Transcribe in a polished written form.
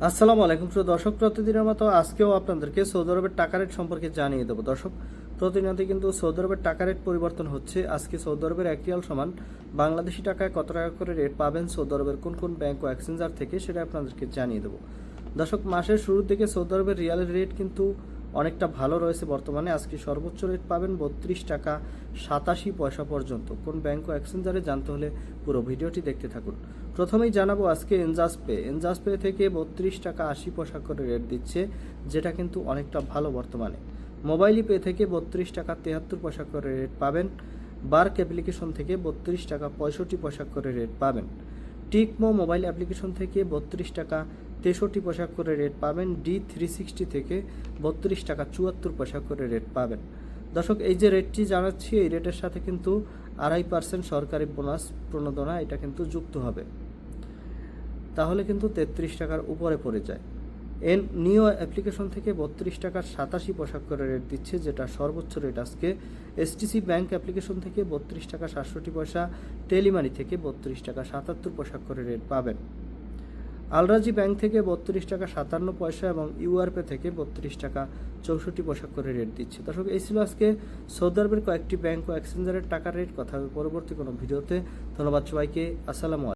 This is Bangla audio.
আসসালামু আলাইকুম প্রিয় দর্শক, প্রতিদিনের মতো আজকেও আপনাদেরকে সৌদি আরবের টাকা রেট সম্পর্কে জানিয়ে দেবো। দর্শক, প্রতিনিয়ত কিন্তু সৌদি আরবের টাকা রেট পরিবর্তন হচ্ছে। আজকে সৌদি আরবের এক রিয়াল সমান বাংলাদেশি টাকায় কত টাকা করে রেট পাবেন সৌদি আরবের কোন কোন ব্যাংক ও এক্সচেঞ্জার থেকে, সেটা আপনাদেরকে জানিয়ে দেবো। দর্শক, মাসের শুরুর দিকে সৌদি আরবের রিয়ালের রেট কিন্তু অনেকটা ভালো রয়েছে। বর্তমানে আজকে সর্বোচ্চ রেট পাবেন 32 টাকা 87 পয়সা পর্যন্ত। কোন ব্যাংক ও এক্সচেঞ্জারে জানতে হলে পুরো ভিডিওটি দেখতে থাকুন। প্রথমেই জানাবো আজকে এনজাস পে থেকে 32 টাকা 80 পয়সা করে রেট দিচ্ছে, যেটা কিন্তু অনেকটা ভালো বর্তমানে। মোবাইলি পে থেকে 32 টাকা 73 পয়সা করে রেট পাবেন। বার্ক অ্যাপ্লিকেশন থেকে 32 টাকা 65 পয়সা করে রেট পাবেন। টিকমো মোবাইল অ্যাপ্লিকেশন থেকে 32 টাকা 63 পয়সা করে রেট পাবেন। D360 থেকে 32 টাকা 74 পয়সা করে রেট পাবেন। দর্শক, এই যে রেটটি জানাচ্ছি, এই রেটের সাথে কিন্তু 2.5% সরকারি বোনাস প্রণোদনা এটা কিন্তু যুক্ত হবে, তাহলে কিন্তু 33 টাকার উপরে পড়ে যায়। নিও অ্যাপ্লিকেশন থেকে 32 টাকা 87 পয়সা করে রেট দিচ্ছে, যেটা সর্বোচ্চ রেট আজকে। এসটিসি ব্যাংক অ্যাপ্লিকেশন থেকে 32 টাকা 67 পয়সা, টেলিমানি থেকে 32 টাকা 77 পয়সা করে রেট পাবেন। আলরাজি ব্যাংক থেকে 32 টাকা 57 পয়সা এবং ইউআরপে থেকে 32 টাকা 64 পয়সা করে রেট দিচ্ছে। দর্শক, এই ছিল আজকে সৌদি আরবের কয়েকটি ব্যাংক ও এক্সচেঞ্জারের টাকার রেট। কথা হবে পরবর্তী কোনো ভিডিওতে। ধন্যবাদ সবাইকে। আসসালামু আলাইকুম।